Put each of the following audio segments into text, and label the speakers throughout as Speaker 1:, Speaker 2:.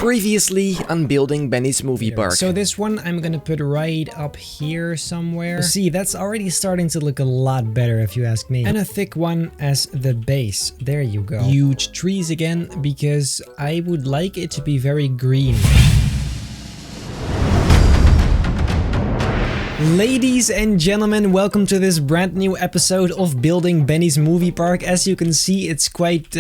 Speaker 1: Previously on building Benny's Moviepark.
Speaker 2: So this one I'm gonna put right up here somewhere. See, that's already starting to look a lot better if you ask me. And a thick one as the base. There you go. Huge trees again, because I would like it to be very green. Ladies and gentlemen, welcome to this brand new episode of building Benny's Moviepark. As you can see, it's quite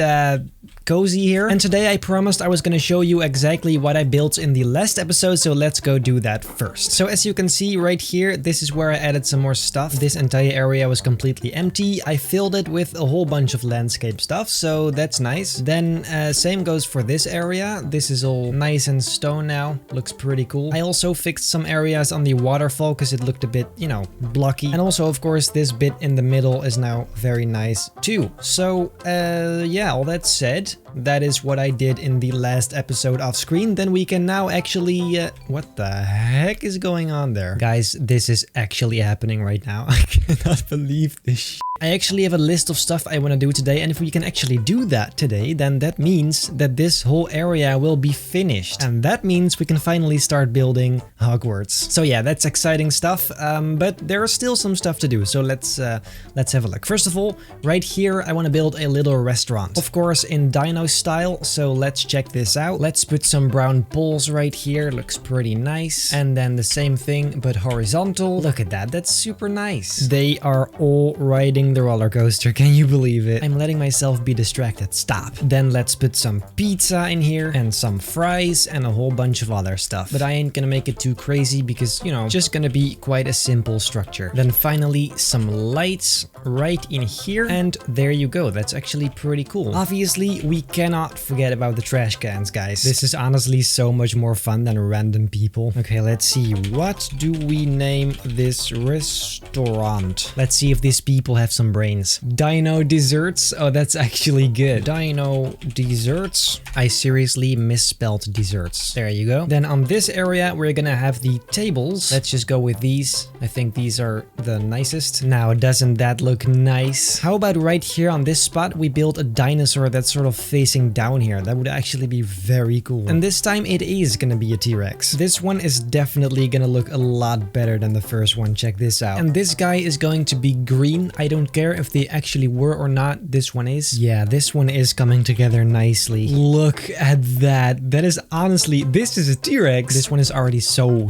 Speaker 2: cozy here, and today I promised I was going to show you exactly what I built in the last episode, so let's go do that first. So as you can see right here, this is where I added some more stuff. This entire area was completely empty. I filled it with a whole bunch of landscape stuff, so that's nice. Then same goes for this area. This is all nice and stone now, looks pretty cool. I also fixed some areas on the waterfall because it looked a bit, you know, blocky. And also, of course, this bit in the middle is now very nice too. So yeah, all that said, that is what I did in the last episode off screen. Then we can now actually... what the heck is going on there? Guys, this is actually happening right now. I cannot believe this shit. I actually have a list of stuff I want to do today, and if we can actually do that today, then that means that this whole area will be finished. And that means we can finally start building Hogwarts. So yeah, that's exciting stuff, but there is still some stuff to do, so let's have a look. First of all, right here, I want to build a little restaurant. Of course, in dino style, so let's check this out. Let's put some brown poles right here, looks pretty nice. And then the same thing, but horizontal. Look at that, that's super nice. They are all riding the roller coaster, can you believe it? I'm letting myself be distracted, stop. Then let's put some pizza in here and some fries and a whole bunch of other stuff. But I ain't gonna make it too crazy because, you know, just gonna be quite a simple structure. Then finally some lights right in here, and there you go. That's actually pretty cool. Obviously, we cannot forget about the trash cans, guys. This is honestly so much more fun than random people. Okay, let's see. What do we name this restaurant? Let's see if these people have some brains. Dino desserts. Oh, that's actually good. Dino desserts. I seriously misspelled desserts. There you go. Then on this area, we're gonna have the tables. Let's just go with these. I think these are the nicest. Now, doesn't that look nice? How about right here on this spot, we build a dinosaur that's sort of facing down here. That would actually be very cool. And this time it is gonna be a T-Rex. This one is definitely gonna look a lot better than the first one. Check this out. And this guy is going to be green. I don't care if they actually were or not. This one is. Yeah, this one is coming together nicely. Look at that. That is honestly, this is a T-Rex. This one is already so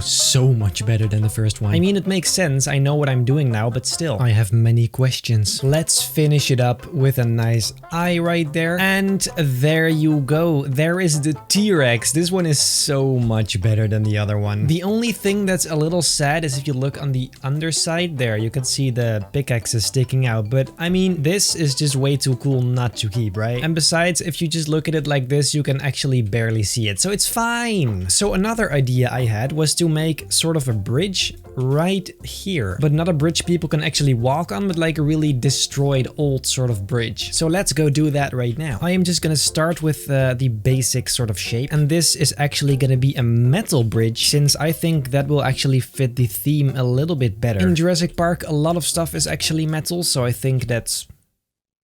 Speaker 2: much better than the first one. I mean, it makes sense. I know what I'm doing now, but still, I have many questions. Let's finish it up with a nice eye right there. And there you go. There is the T-Rex. This one is so much better than the other one. The only thing that's a little sad is if you look on the underside there, you can see the pickaxes sticking out. But I mean, this is just way too cool not to keep, right? And besides, if you just look at it like this, you can actually barely see it. So it's fine. So another idea I had was to make sort of a bridge right here. But not a bridge people can actually walk on, but like a really destroyed old sort of bridge. So let's go do that right now. I am just gonna start with the basic sort of shape. And this is actually gonna be a metal bridge, since I think that will actually fit the theme a little bit better. In Jurassic Park, a lot of stuff is actually metal, so I think that's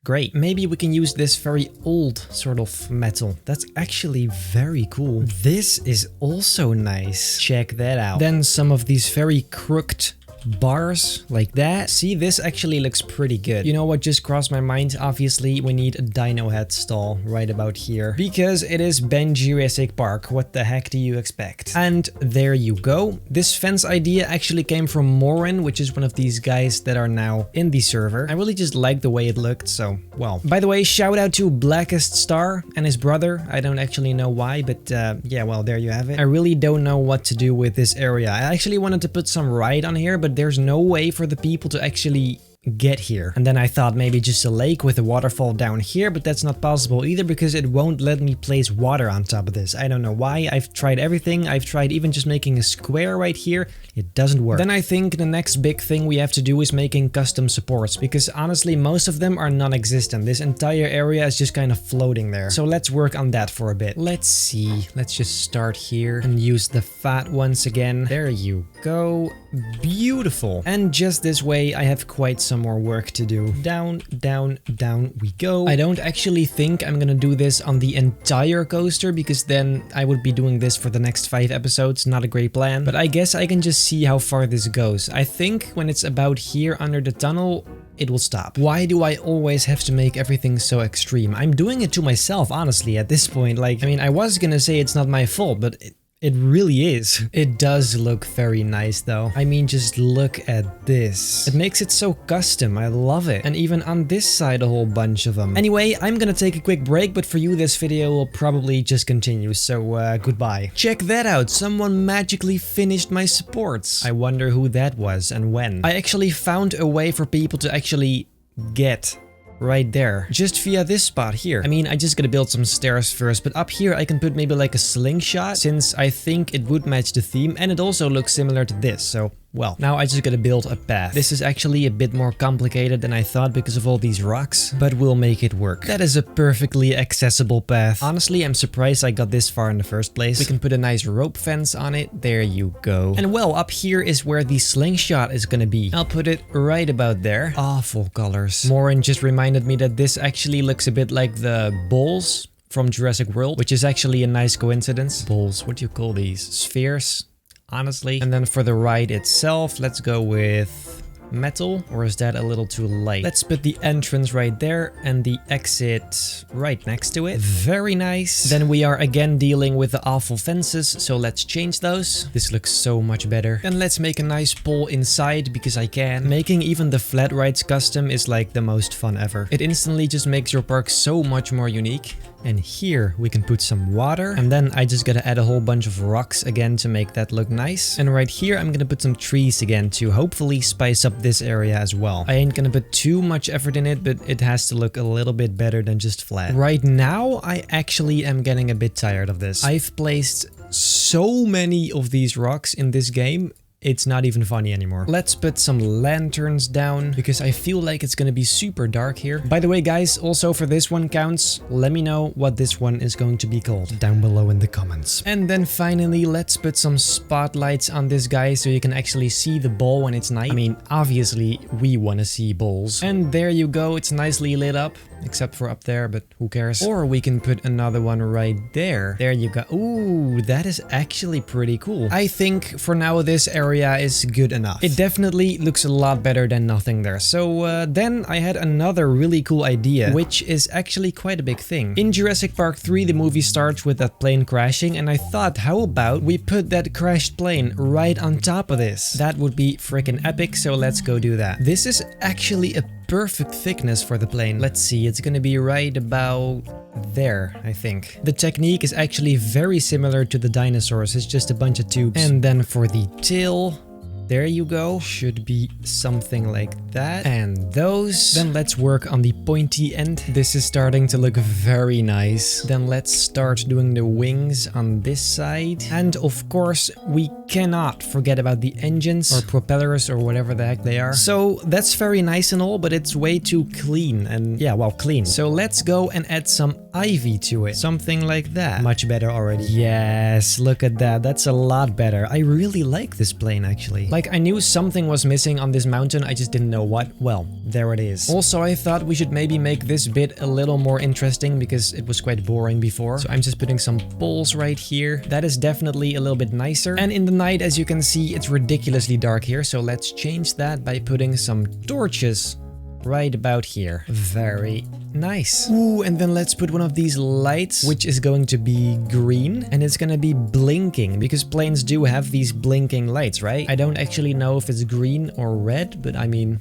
Speaker 2: great. Maybe we can use this very old sort of metal. That's actually very cool. This is also nice. Check that out. Then some of these very crooked bars like that. See, this actually looks pretty good. You know what just crossed my mind? Obviously, we need a dino head stall right about here, because it is Jurassic Park. What the heck do you expect? And there you go. This fence idea actually came from Morin, which is one of these guys that are now in the server. I really just like the way it looked, so well. By the way, shout out to Blackest Star and his brother. I don't actually know why, but yeah, well, there you have it. I really don't know what to do with this area. I actually wanted to put some ride on here, but there's no way for the people to actually get here. And then I thought maybe just a lake with a waterfall down here, but that's not possible either because it won't let me place water on top of this. I don't know why. I've tried everything. I've tried even just making a square right here. It doesn't work. Then I think the next big thing we have to do is making custom supports, because honestly most of them are non-existent. This entire area is just kind of floating there. So let's work on that for a bit. Let's see. Let's just start here and use the fat ones again. There you go. Beautiful. And just this way I have quite some more work to do. Down, down, down we go. I don't actually think I'm gonna do this on the entire coaster because then I would be doing this for the next 5 episodes. Not a great plan, but I guess I can just see how far this goes. I think when it's about here under the tunnel, it will stop. Why do I always have to make everything so extreme? I'm doing it to myself, honestly, at this point. Like, I mean, I was gonna say it's not my fault, but it really is. It does look very nice though. I mean, just look at this. It makes it so custom. I love it. And even on this side, a whole bunch of them. Anyway, I'm gonna take a quick break, but for you, this video will probably just continue. So goodbye. Check that out. Someone magically finished my supports. I wonder who that was and when. I actually found a way for people to actually get right there, just via this spot here. I mean, I just gotta build some stairs first, but up here I can put maybe like a slingshot, since I think it would match the theme, and it also looks similar to this, so well, now I just gotta build a path. This is actually a bit more complicated than I thought because of all these rocks, but we'll make it work. That is a perfectly accessible path. Honestly, I'm surprised I got this far in the first place. We can put a nice rope fence on it. There you go. And well, up here is where the slingshot is gonna be. I'll put it right about there. Awful colors. Morin just reminded me that this actually looks a bit like the balls from Jurassic World, which is actually a nice coincidence. Balls, what do you call these? Spheres? Honestly. And then for the ride itself, let's go with metal, or is that a little too light? Let's put the entrance right there and the exit right next to it. Very nice. Then we are again dealing with the awful fences, so let's change those. This looks so much better. And let's make a nice pole inside because I can. Making even the flat rides custom is like the most fun ever. It instantly just makes your park so much more unique. And here we can put some water, and then I just gotta add a whole bunch of rocks again to make that look nice. And right here I'm gonna put some trees again to hopefully spice up this area as well. I ain't gonna put too much effort in it, but it has to look a little bit better than just flat. Right now I actually am getting a bit tired of this. I've placed so many of these rocks in this game. It's not even funny anymore. Let's put some lanterns down because I feel like it's gonna be super dark here. By the way, guys, also for this one counts, let me know what this one is going to be called down below in the comments. And then finally, let's put some spotlights on this guy so you can actually see the ball when it's night. I mean, obviously we want to see balls. And there you go. It's nicely lit up, except for up there, but who cares? Or we can put another one right there. There you go. Ooh, that is actually pretty cool. I think for now this area is good enough. It definitely looks a lot better than nothing there. So then I had another really cool idea, which is actually quite a big thing. In Jurassic Park 3, the movie starts with that plane crashing, and I thought, how about we put that crashed plane right on top of this? That would be freaking epic, so let's go do that. This is actually a perfect thickness for the plane. Let's see, it's gonna be right about there, I think. The technique is actually very similar to the dinosaurs. It's just a bunch of tubes. And then for the tail, there you go. Should be something like that. And those. Then let's work on the pointy end. This is starting to look very nice. Then let's start doing the wings on this side. And of course, we cannot forget about the engines or propellers or whatever the heck they are. So that's very nice and all, but it's way too clean. And yeah, well, clean. So let's go and add some ivy to it. Something like that. Much better already. Yes, look at that. That's a lot better. I really like this plane, actually. Like, I knew something was missing on this mountain, I just didn't know what. Well, there it is. Also, I thought we should maybe make this bit a little more interesting because it was quite boring before. So I'm just putting some poles right here. That is definitely a little bit nicer. And in the night, as you can see, it's ridiculously dark here. So let's change that by putting some torches right about here. Very nice. Ooh, and then let's put one of these lights, which is going to be green, and it's gonna be blinking because planes do have these blinking lights, right? I don't actually know if it's green or red, but I mean,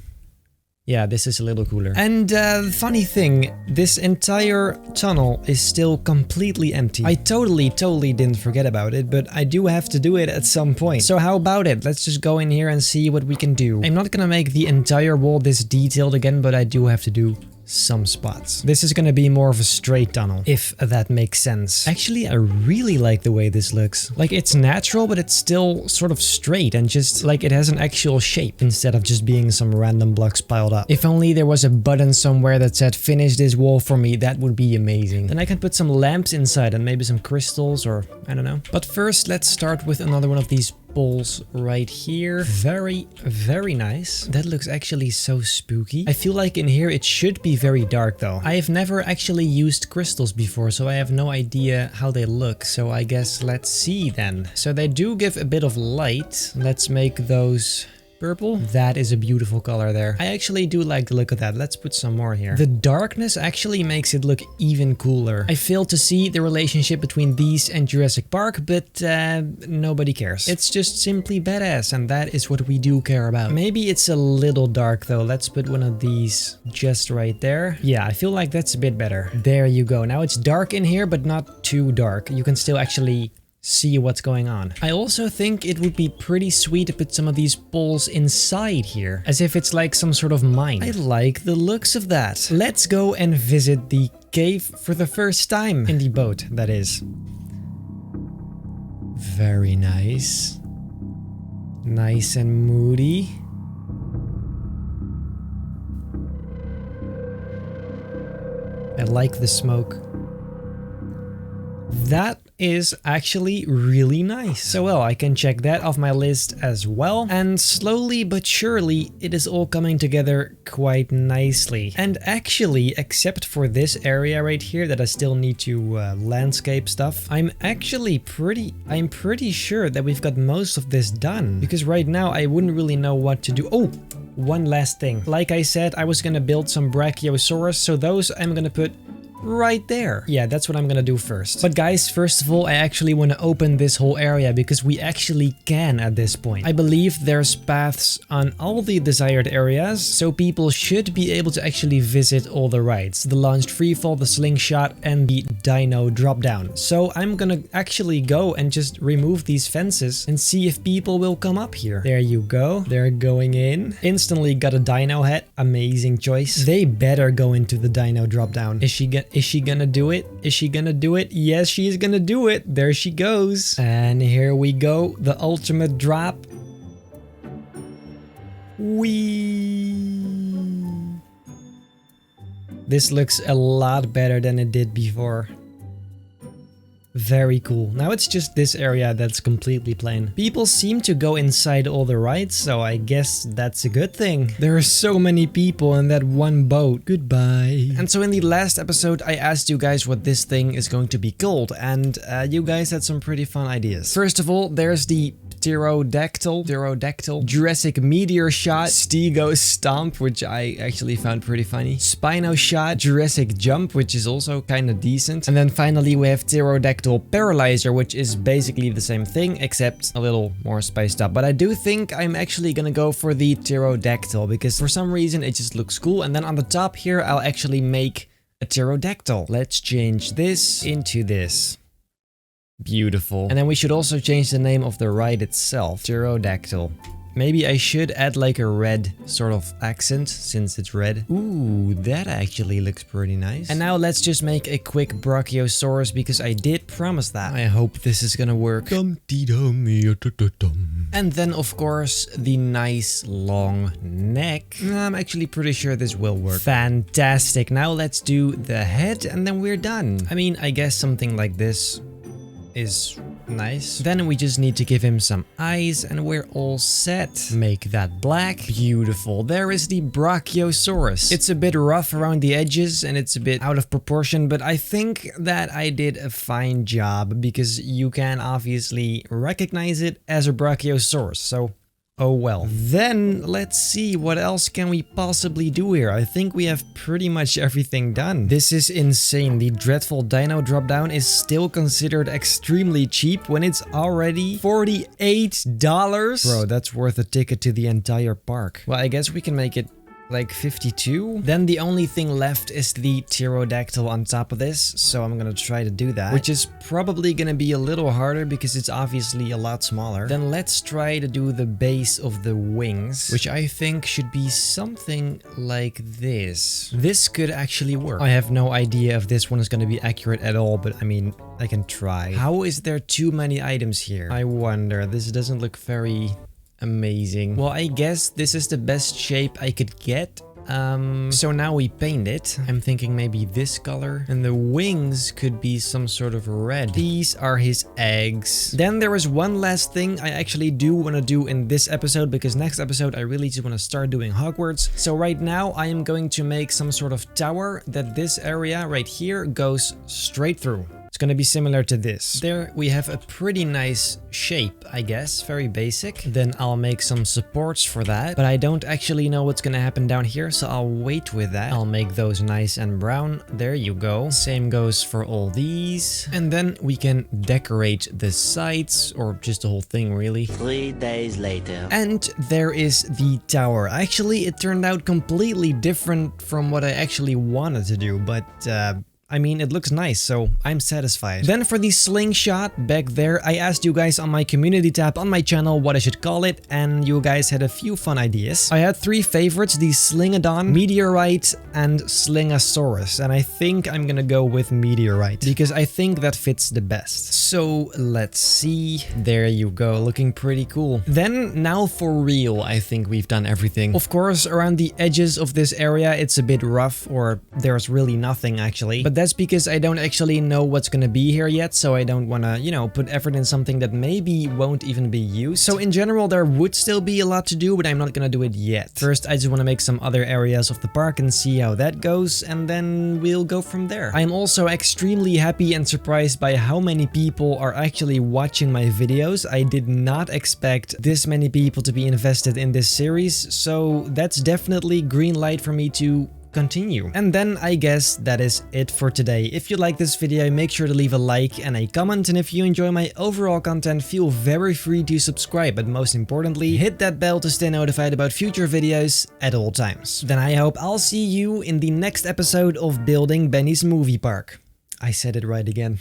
Speaker 2: yeah, this is a little cooler. And funny thing, this entire tunnel is still completely empty. I totally didn't forget about it, but I do have to do it at some point. So how about it? Let's just go in here and see what we can do. I'm not gonna make the entire wall this detailed again, but I do have to do some spots. This is gonna be more of a straight tunnel, if that makes sense. Actually, I really like the way this looks. Like, it's natural, but it's still sort of straight and just like it has an actual shape instead of just being some random blocks piled up. If only there was a button somewhere that said finish this wall for me, that would be amazing. Then I can put some lamps inside and maybe some crystals or I don't know. But first, let's start with another one of these balls right here. Very, very nice. That looks actually so spooky. I feel like in here it should be very dark though. I have never actually used crystals before, so I have no idea how they look. So I guess let's see then. So they do give a bit of light. Let's make those purple. That is a beautiful color there. I actually do like the look of that. Let's put some more here. The darkness actually makes it look even cooler. I failed to see the relationship between these and Jurassic Park, but nobody cares. It's just simply badass, and that is what we do care about. Maybe it's a little dark though. Let's put one of these just right there. Yeah, I feel like that's a bit better. There you go. Now it's dark in here, but not too dark. You can still actually see what's going on. I also think it would be pretty sweet to put some of these balls inside here, as if it's like some sort of mine. I like the looks of that. Let's go and visit the cave for the first time. In the boat, that is. Very nice. Nice and moody. I like the smoke. That is actually really nice. So well, I can check that off my list as well. And slowly but surely, it is all coming together quite nicely. And actually, except for this area right here that I still need to landscape stuff, I'm pretty sure that we've got most of this done. Because right now, I wouldn't really know what to do. Oh! One last thing. Like I said, I was gonna build some Brachiosaurus, so those I'm gonna put right there. Yeah, that's what I'm gonna do first. But guys, first of all, I actually want to open this whole area because we actually can at this point. I believe there's paths on all the desired areas, so people should be able to actually visit all the rides. The launched freefall, the slingshot, and the dino drop down. So I'm gonna actually go and just remove these fences and see if people will come up here. There you go. They're going in. Instantly got a dino head. Amazing choice. They better go into the dino drop down. Is she gonna do it? Is she gonna do it? Yes, she's gonna do it. There she goes. And here we go. The ultimate drop. Whee! This looks a lot better than it did before. Very cool. Now it's just this area that's completely plain. People seem to go inside all the rides, so I guess that's a good thing. There are so many people in that one boat. Goodbye. And so in the last episode, I asked you guys what this thing is going to be called, and you guys had some pretty fun ideas. First of all, there's the pterodactyl, Jurassic meteor shot, Stego stomp, which I actually found pretty funny, Spino shot, Jurassic jump, which is also kind of decent, and then finally we have pterodactyl paralyzer, which is basically the same thing except a little more spiced up. But I do think I'm actually gonna go for the pterodactyl because for some reason it just looks cool. And then on the top here I'll actually make a pterodactyl. Let's change this into this. Beautiful. And then we should also change the name of the ride itself. Pterodactyl. Maybe I should add like a red sort of accent since it's red. Ooh, that actually looks pretty nice. And now let's just make a quick Brachiosaurus because I did promise that. I hope this is gonna work. And then of course the nice long neck. I'm actually pretty sure this will work. Fantastic. Now let's do the head and then we're done. I mean, I guess something like this is nice. Then we just need to give him some eyes and we're all set. Make that black. Beautiful. There is the Brachiosaurus. It's a bit rough around the edges and it's a bit out of proportion, but I think that I did a fine job because you can obviously recognize it as a Brachiosaurus. So oh well. Then let's see, what else can we possibly do here? I think we have pretty much everything done. This is insane. The dreadful dino drop down is still considered extremely cheap when it's already $48. Bro, that's worth a ticket to the entire park. Well, I guess we can make it like 52. Then the only thing left is the pterodactyl on top of this, so I'm gonna try to do that, which is probably gonna be a little harder because it's obviously a lot smaller. Then let's try to do the base of the wings, which I think should be something like this. This could actually work. I have no idea if this one is gonna be accurate at all, but I mean, I can try. How is there too many items here? I wonder. This doesn't look very amazing. Well, I guess this is the best shape I could get So now we paint it. I'm thinking maybe this color. And the wings could be some sort of red. These are his eggs. Then there is one last thing I actually do want to do in this episode, because next episode I really just want to start doing Hogwarts. So right now I am going to make some sort of tower that this area right here goes straight through. It's gonna be similar to this. There we have a pretty nice shape, I guess, very basic. Then I'll make some supports for that, but I don't actually know what's gonna happen down here, so I'll wait with that. I'll make those nice and brown. There you go. Same goes for all these. And then we can decorate the sides, or just the whole thing really.
Speaker 3: 3 days later.
Speaker 2: And there is the tower. Actually, it turned out completely different from what I actually wanted to do, but I mean, it looks nice, so I'm satisfied. Then for the slingshot back there, I asked you guys on my community tab on my channel what I should call it, and you guys had a few fun ideas. I had 3 favorites, the Slingodon, Meteorite, and Slingosaurus, and I think I'm gonna go with Meteorite, because I think that fits the best. So let's see. There you go, looking pretty cool. Then, now for real, I think we've done everything. Of course, around the edges of this area, it's a bit rough, or there's really nothing actually. But that's because I don't actually know what's gonna be here yet, so I don't wanna, you know, put effort in something that maybe won't even be used. So in general, there would still be a lot to do, but I'm not gonna do it yet. First, I just wanna make some other areas of the park and see how that goes, and then we'll go from there. I'm also extremely happy and surprised by how many people are actually watching my videos. I did not expect this many people to be invested in this series, so that's definitely green light for me to continue. And then I guess that is it for today. If you like this video, make sure to leave a like and a comment, and if you enjoy my overall content, feel very free to subscribe, but most importantly, hit that bell to stay notified about future videos at all times. Then I hope I'll see you in the next episode of Building Benny's Movie Park. I said it right again.